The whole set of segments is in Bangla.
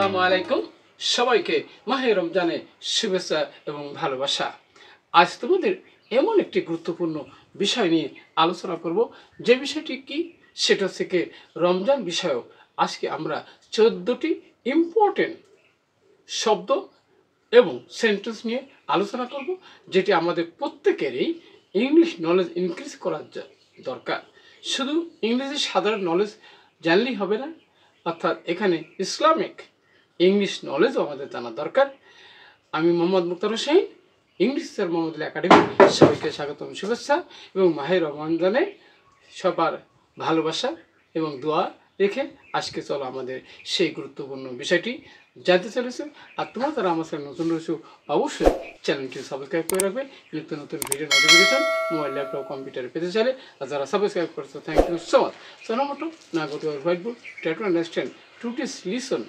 আসসালামু আলাইকুম সবাইকে মাহে রমজানে শুভেচ্ছা এবং ভালোবাসা। আজ তোমাদের এমন একটি গুরুত্বপূর্ণ বিষয় নিয়ে আলোচনা করব, যে বিষয়টি কি সেটা থেকে রমজান বিষয়ক আজকে আমরা 14টি ইম্পর্টেন্ট শব্দ এবং সেন্টেন্স নিয়ে আলোচনা করব, যেটি আমাদের প্রত্যেকেরই ইংলিশ নলেজ ইনক্রিজ করার দরকার। শুধু ইংরেজি সাধারণ নলেজ জানলেই হবে না, অর্থাৎ এখানে ইসলামিক ইংলিশ নলেজও আমাদের জানা দরকার। আমি Mohammad Mukhtar Hossain, English sir Mohammad academy সবাইকে স্বাগতম, শুভেচ্ছা এবং মাহে রমজানে সবার ভালোবাসা এবং দোয়া রেখে আজকে চলো আমাদের সেই গুরুত্বপূর্ণ বিষয়টি জানতে চলেছে। আর তোমার যারা আমার চ্যানেল নতুন রয়েছে অবশ্যই চ্যানেলটি সাবস্ক্রাইব করে রাখবে, নিত্য নতুন ভিডিও নোটিফিকেশন মোবাইল ল্যাপটপ কম্পিউটারে পেতে চাইলে। আর যারা সাবস্ক্রাইব করছো থ্যাংক ইউ সো মাচ। সোনা মোটো না go to our white book try to understand today's lesson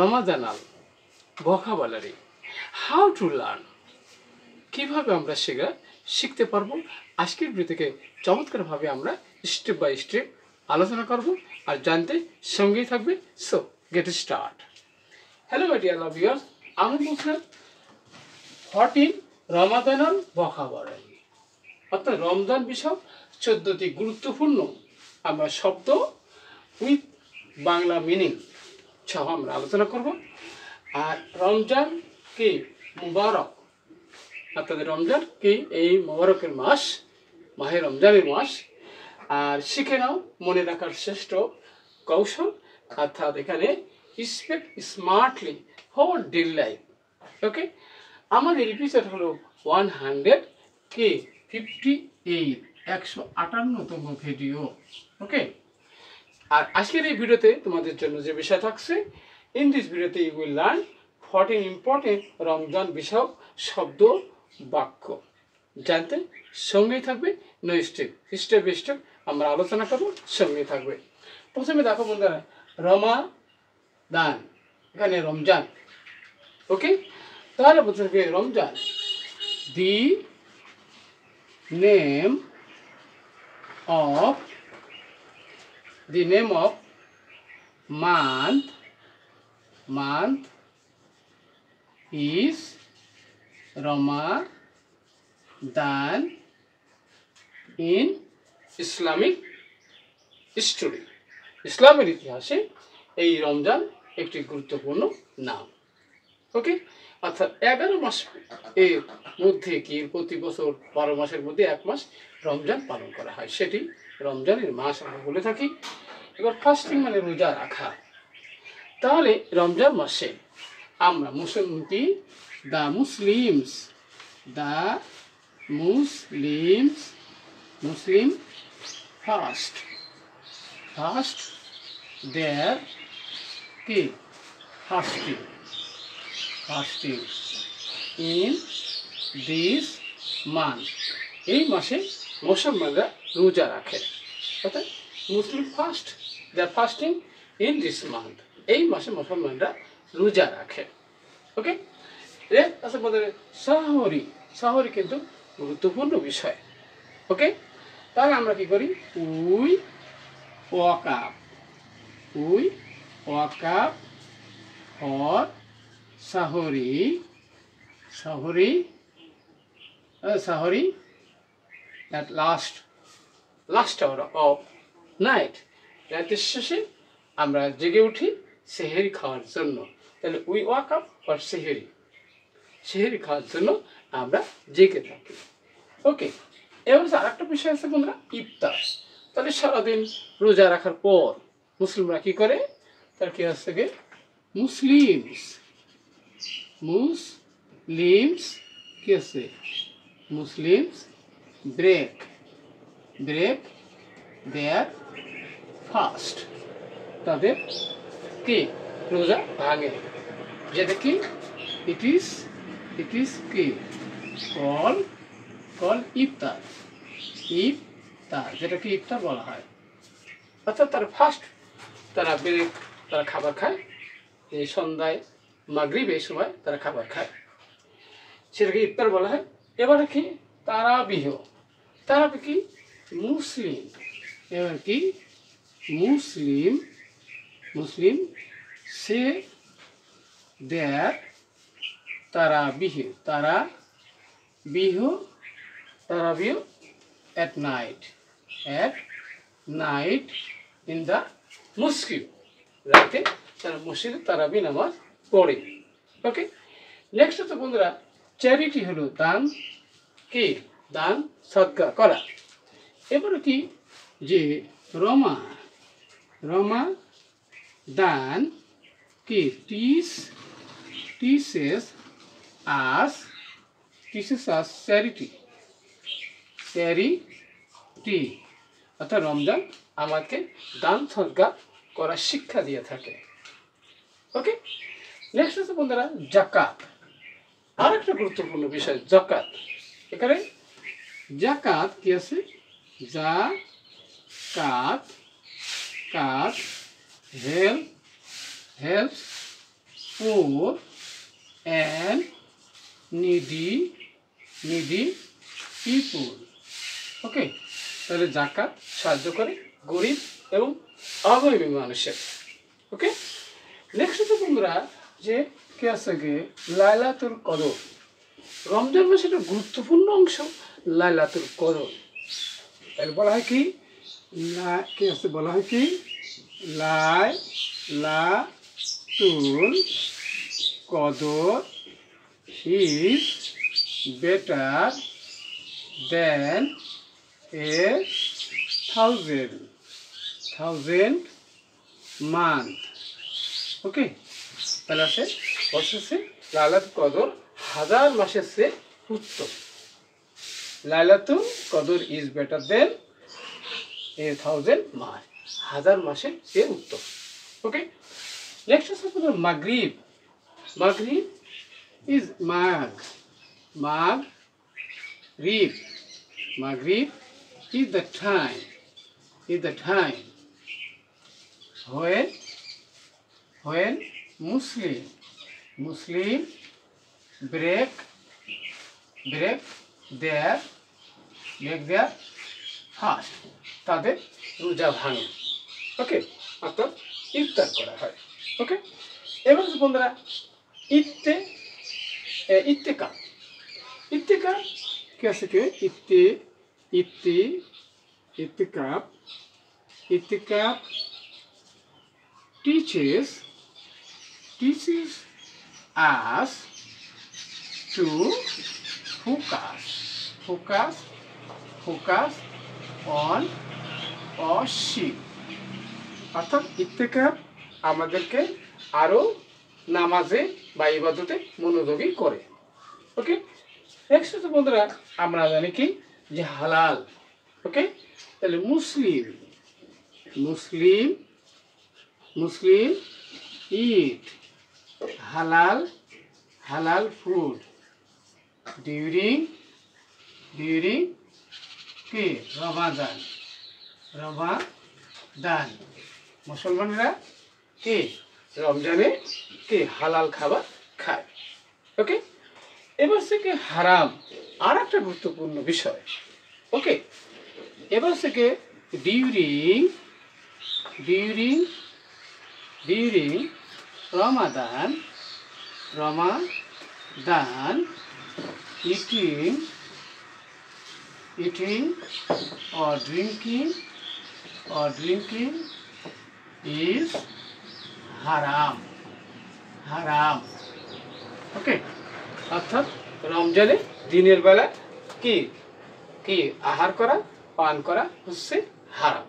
রমাদানাল ভোকাবুলারি হাউ টু লার্ন। কীভাবে আমরা শিখতে পারবো, আজকের ভিডিও থেকে চমৎকারভাবে আমরা স্টেপ বাই স্টেপ আলোচনা করব আর জানতে সঙ্গেই থাকবে। So get start. Hello my dear love viewers, আমি বলছিলাম 14 রমাদানাল ভোকাবুলারি, অর্থাৎ রমজান বিষয়ক 14টি গুরুত্বপূর্ণ আমরা শব্দ উইথ বাংলা মিনিং সহ আমরা আলোচনা করব। আর রমজান কি মুবারক, অর্থাৎ রমজান কি এই মুবারকের মাস, মাহে রমজানের মাস। আর শিখে নাও মনে রাখার শ্রেষ্ঠ কৌশল, অর্থাৎ এখানে speak smartly for daily life. Okay, আমাদের এপিসোড হলো 158, 158তম ভিডিও। ওকে, আর আজকের এই ভিডিওতে তোমাদের জন্য যে বিষয় থাকছে, ইন দিস ভিডিওতে you will learn 14 important Ramzan বিষয়ক শব্দ বাক্য। জানতে সঙ্গেই থাকবে, নো স্টেপ বাই স্টেপ আমরা আলোচনা করবো, সঙ্গেই থাকবে। প্রথমে দেখো বন্ধুরা, রমাদান, এখানে রমজান। ওকে, তাহলে বলতে হবে Ramzan, the name of month is Ramadan in Islamic history. ইসলামের ইতিহাসে এই রমজান একটি গুরুত্বপূর্ণ নাম। ওকে, অর্থাৎ 11 মাস এর মধ্যে কি প্রতি বছর 12 মাসের মধ্যে 1 মাস রমজান পালন করা হয়, সেটি রমজানের মাস আমরা বলে থাকি। এবার ফাস্টিং মানে রোজা রাখা। তাহলে রমজান মাসে আমরা মুসলিম ফাস্ট দেয়ার কি ফাস্টিং ইন দিস মান্থ, এই মাসে মুসলমানরা রোজা রাখে। অর্থাৎ Muslim fast their fasting in this month, এই মাসে মুসলমানরা রোজা রাখে। ওকে, আচ্ছা বলতে সাহরি কিন্তু গুরুত্বপূর্ণ বিষয়। ওকে, তাহলে আমরা কি করি, we walk up for sehri at last hour of night, রাতের শেষে আমরা জেগে উঠি সেহেরি খাওয়ার জন্য। তাহলে উই ওয়াক আপ ফর সেহেরি খাওয়ার জন্য আমরা জেগে থাকি। ওকে, এবার আরেকটা বিষয় আছে বন্ধুরা, ইফতার। তাহলে সারাদিন রোজা রাখার পর মুসলিমরা কি করে, তার কি হচ্ছে গিয়ে মুসলিমস কি আছে, মুসলিমস ব্রেক দেয়ার ফাস্ট, তাদের কি রোজা ভাঙে, যেটা কি ইট ইজ কি কল ইফতার, যেটাকে ইফতার বলা হয়। অর্থাৎ তারা ফার্স্ট তারা খাবার খায়, এই সন্ধ্যায় মাগরিব এই সময় তারা খাবার খায়, সেটাকে ইফতার বলা হয়। এবারে কি তারাবিহ কি মুসলিম, এবার কি মুসলিম সে দেয়ার তারাবিহ তারাবিহ at night in the mosque, রাতে তারা মসজিদে তারাবি নামাজ পড়ে। ওকে, নেক্সট হচ্ছে বন্ধুরা চ্যারিটি হলো দান, কি দান সদকা করা। এবারে কি যে রমা দান কি teaches us charity অর্থাৎ রমজান আমাকে দান সদকা করার শিক্ষা দিয়ে থাকে। ওকে, নেক্সট হচ্ছে বন্ধুরা জাকাত, আর একটা গুরুত্বপূর্ণ বিষয় জাকাত। এখানে জাকাত কি আছে, জাকাত helps poor and needy people। ওকে, তাহলে জাকাত সাহায্য করে গরিব এবং অভাবী মানুষের। ওকে, নেক্সট হচ্ছে বন্ধুরা যে কি আছে গে লাইলাতুল কদর। রমজান মাসের একটা গুরুত্বপূর্ণ অংশ লাইলাতুল কদর। এর বলা হয় কি কি আছে, বলা হয় কি লাইলাতুল কদর is better than 1,000 month। ওকে, তাহলে আছে বলছে লাইলাতুল কদর 1000 মাসের চেয়ে উত্তম। লাইলাতুল কদর ইজ বেটার দেন 1,000 মাস, 1000 মাসের চেয়ে উত্তম। ওকে, নেক্সট হচ্ছে মাগরিব is Maghrib is the time when Muslim break their fast, তাদের রোজা ভাঙে। ওকে, অর্থাৎ ইফতার করা হয়। ওকে, এবার বন্ধুরা ইত্তেকাফ কি আছে কি ইত্তেকাফ teaches us to focus on worship। অর্থাৎ ইত্তেকাফ আমাদেরকে আরো নামাজে বা ইবাদতে মনোযোগী করে। ওকে, নেক্সট হচ্ছে বন্ধুরা আমরা জানি কি যে হালাল। ওকে, তাহলে মুসলিম ইট হালাল ফুড ডিউরিং কি রমাদান মুসলমানরা কি রমজানে কি হালাল খাবার খায়। ওকে, এবার থেকে হারাম, আর একটা গুরুত্বপূর্ণ বিষয়। ওকে, এবার থেকে during Ramadan eating or drinking is হারাম। ওকে, অর্থাৎ রমজানে দিনের বেলা কি আহার করা পান করা হচ্ছে হারাম।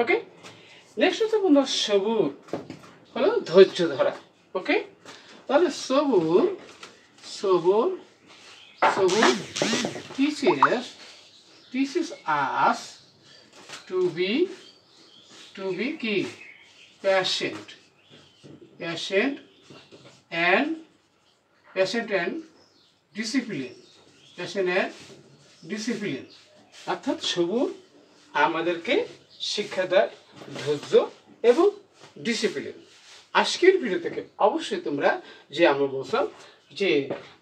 ওকে, নেক্সট হচ্ছে বন্ধু সবুর হলো ধৈর্য ধরা। ওকে, তাহলে সবুর teaches us to be কি patient and discipline। অর্থাৎ সবুর আমাদেরকে শিক্ষা দেয় ধৈর্য এবং ডিসিপ্লিন। আজকের ভিডিও থেকে অবশ্যই তোমরা যে আমরা বললাম যে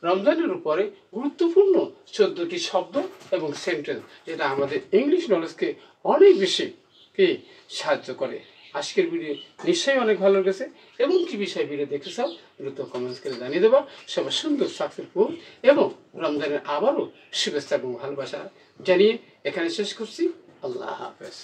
রমজানের উপরে গুরুত্বপূর্ণ 14টি শব্দ এবং সেন্টেন্স, যেটা আমাদের ইংলিশ নলেজকে অনেক বেশি কি সাহায্য করে। আজকের ভিডিও নিশ্চয়ই অনেক ভালো লেগেছে এবং কি বিষয় ভিডিও দেখতে চাও দ্রুত কমেন্টস করে জানিয়ে দেবা। সবাই সুন্দর সাকসেসফুল এবং রমজানের আবারও শুভেচ্ছা এবং ভালোবাসা জানিয়ে এখানে শেষ করছি। আল্লাহ হাফেজ।